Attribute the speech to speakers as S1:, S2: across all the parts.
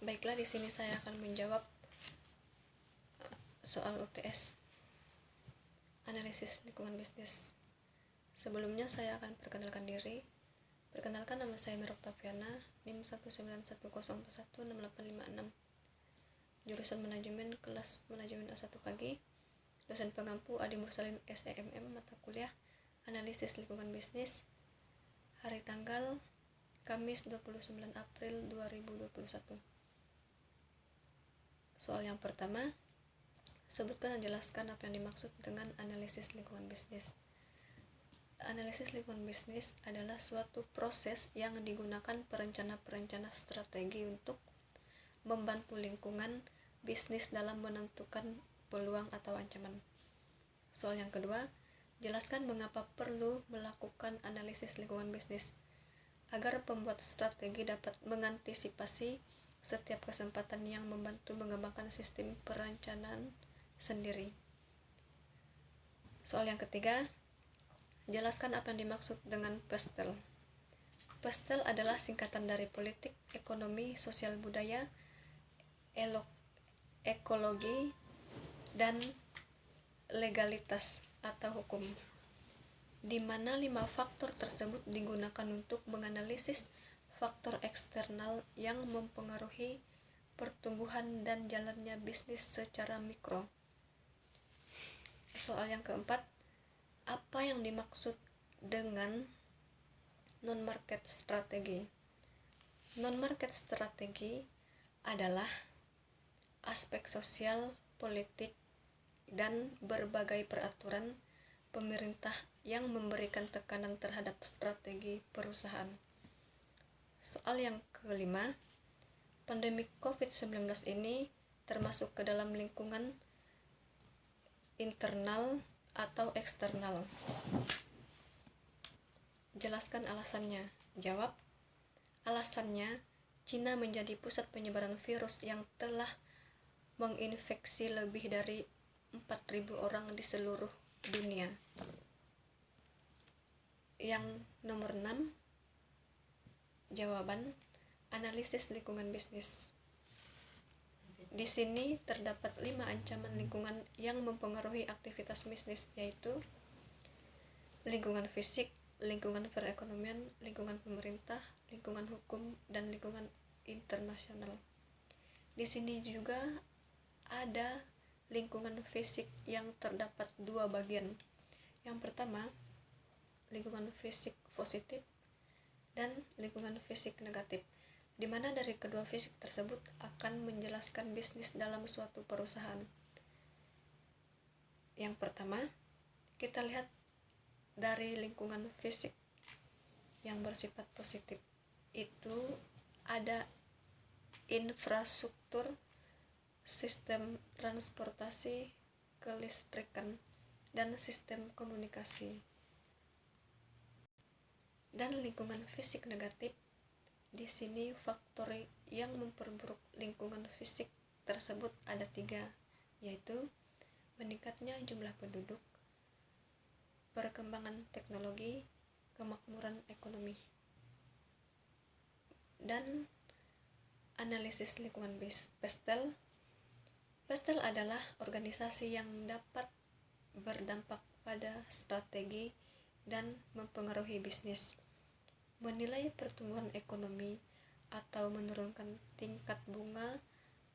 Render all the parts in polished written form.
S1: Baiklah, di sini saya akan menjawab soal UTS, analisis lingkungan bisnis. Sebelumnya saya akan perkenalkan diri. Perkenalkan, nama saya Mira Oktaviana, NIM 191014856. Jurusan manajemen, kelas manajemen A1 pagi. Dosen pengampu Adi Mursalin SEMM, mata kuliah analisis lingkungan bisnis. Hari tanggal Kamis 29 April 2021. Soal yang pertama, sebutkan dan jelaskan apa yang dimaksud dengan analisis lingkungan bisnis. Analisis lingkungan bisnis adalah suatu proses yang digunakan perencana-perencana strategi untuk membantu lingkungan bisnis dalam menentukan peluang atau ancaman. Soal yang kedua, jelaskan mengapa perlu melakukan analisis lingkungan bisnis agar pembuat strategi dapat mengantisipasi setiap kesempatan yang membantu mengembangkan sistem perencanaan sendiri. Soal yang ketiga, jelaskan apa yang dimaksud dengan PESTEL. PESTEL adalah singkatan dari politik, ekonomi, sosial budaya, ekologi, dan legalitas atau hukum, di mana 5 faktor tersebut digunakan untuk menganalisis faktor eksternal yang mempengaruhi pertumbuhan dan jalannya bisnis secara mikro. Soal yang keempat, apa yang dimaksud dengan non-market strategi? Non-market strategi adalah aspek sosial, politik, dan berbagai peraturan pemerintah yang memberikan tekanan terhadap strategi perusahaan. Soal yang kelima, pandemi COVID-19 ini termasuk ke dalam lingkungan internal atau eksternal. Jelaskan alasannya. Jawab. Alasannya, Cina menjadi pusat penyebaran virus yang telah menginfeksi lebih dari 4.000 orang di seluruh dunia. Yang nomor 6, jawaban analisis lingkungan bisnis. Di sini terdapat 5 ancaman lingkungan yang mempengaruhi aktivitas bisnis, yaitu lingkungan fisik, lingkungan perekonomian, lingkungan pemerintah, lingkungan hukum, dan lingkungan internasional. Di sini juga ada lingkungan fisik yang terdapat 2 bagian. Yang pertama, lingkungan fisik positif dan lingkungan fisik negatif, di mana dari kedua fisik tersebut akan menjelaskan bisnis dalam suatu perusahaan. Yang pertama, kita lihat dari lingkungan fisik yang bersifat positif. Itu ada infrastruktur, sistem transportasi, kelistrikan, dan sistem komunikasi. Dan lingkungan fisik negatif, di sini faktor yang memperburuk lingkungan fisik tersebut ada 3, yaitu meningkatnya jumlah penduduk, perkembangan teknologi, kemakmuran ekonomi. Dan analisis lingkungan PESTEL. PESTEL adalah organisasi yang dapat berdampak pada strategi dan mempengaruhi bisnis, menilai pertumbuhan ekonomi atau menurunkan tingkat bunga,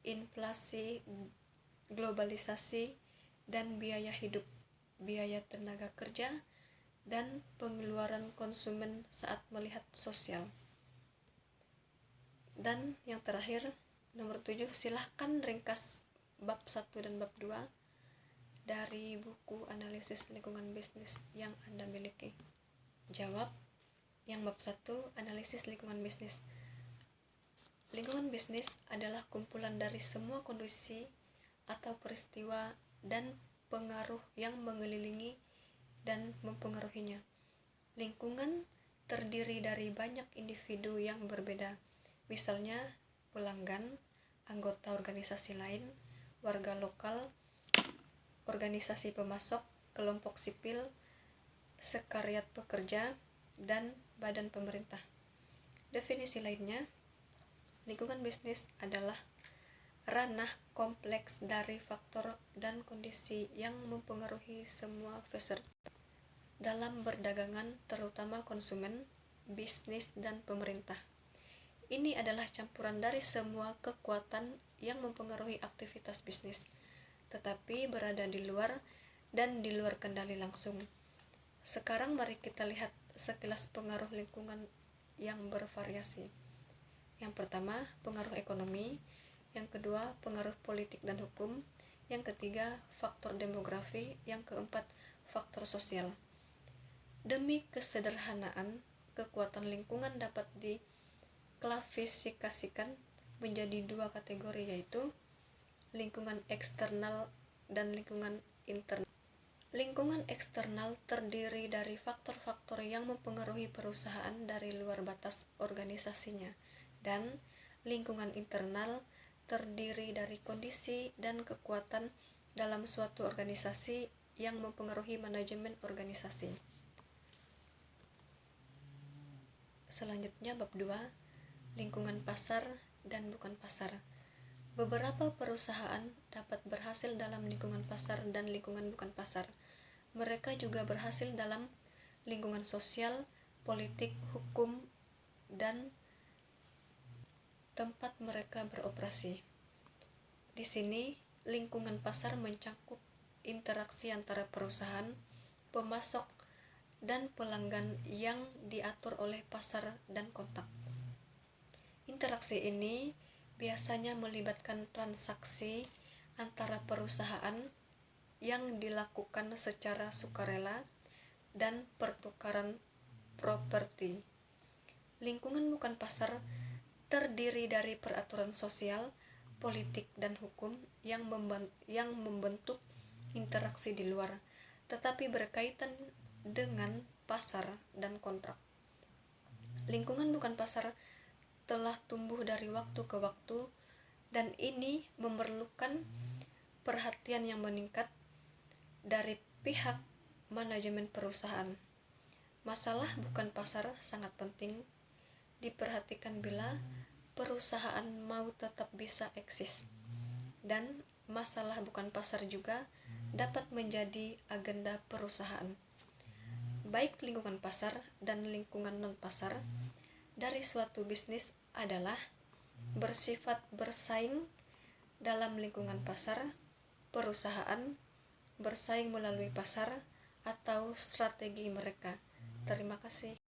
S1: inflasi, globalisasi, dan biaya hidup, biaya tenaga kerja, dan pengeluaran konsumen saat melihat sosial. Dan yang terakhir, nomor 7, silahkan ringkas bab 1 dan bab 2 dari buku analisis lingkungan bisnis yang Anda miliki. Jawab. Yang bab 1, analisis lingkungan bisnis. Lingkungan bisnis adalah kumpulan dari semua kondisi atau peristiwa dan pengaruh yang mengelilingi dan mempengaruhinya. Lingkungan terdiri dari banyak individu yang berbeda, misalnya pelanggan, anggota organisasi lain, warga lokal, organisasi pemasok, kelompok sipil, sekretariat pekerja, dan badan pemerintah. Definisi lainnya, Lingkungan bisnis adalah ranah kompleks dari faktor dan kondisi yang mempengaruhi semua peserta dalam berdagangan, terutama konsumen, bisnis, dan pemerintah. Ini adalah campuran dari semua kekuatan yang mempengaruhi aktivitas bisnis, tetapi berada di luar dan di luar kendali langsung. Sekarang mari kita lihat sekilas pengaruh lingkungan yang bervariasi. Yang pertama, pengaruh ekonomi. Yang kedua, pengaruh politik dan hukum. Yang ketiga, faktor demografi. Yang keempat, faktor sosial. Demi kesederhanaan, kekuatan lingkungan dapat diklasifikasikan menjadi dua kategori, yaitu lingkungan eksternal dan lingkungan internal. Lingkungan eksternal terdiri dari faktor-faktor yang mempengaruhi perusahaan dari luar batas organisasinya, dan lingkungan internal terdiri dari kondisi dan kekuatan dalam suatu organisasi yang mempengaruhi manajemen organisasi. Selanjutnya bab 2, lingkungan pasar dan bukan pasar. Beberapa perusahaan dapat berhasil dalam lingkungan pasar dan lingkungan bukan pasar. Mereka juga berhasil dalam lingkungan sosial, politik, hukum, dan tempat mereka beroperasi. Di sini, lingkungan pasar mencakup interaksi antara perusahaan, pemasok, dan pelanggan yang diatur oleh pasar dan kontak. Interaksi ini biasanya melibatkan transaksi antara perusahaan yang dilakukan secara sukarela dan pertukaran properti. Lingkungan bukan pasar terdiri dari peraturan sosial, politik, dan hukum yang membentuk interaksi di luar, tetapi berkaitan dengan pasar dan kontrak. Lingkungan bukan pasar telah tumbuh dari waktu ke waktu, dan ini memerlukan perhatian yang meningkat dari pihak manajemen perusahaan. Masalah bukan pasar sangat penting diperhatikan bila perusahaan mau tetap bisa eksis, dan masalah bukan pasar juga dapat menjadi agenda perusahaan. Baik lingkungan pasar dan lingkungan non-pasar dari suatu bisnis adalah bersifat bersaing. Dalam lingkungan pasar, perusahaan bersaing melalui pasar atau strategi mereka. Terima kasih.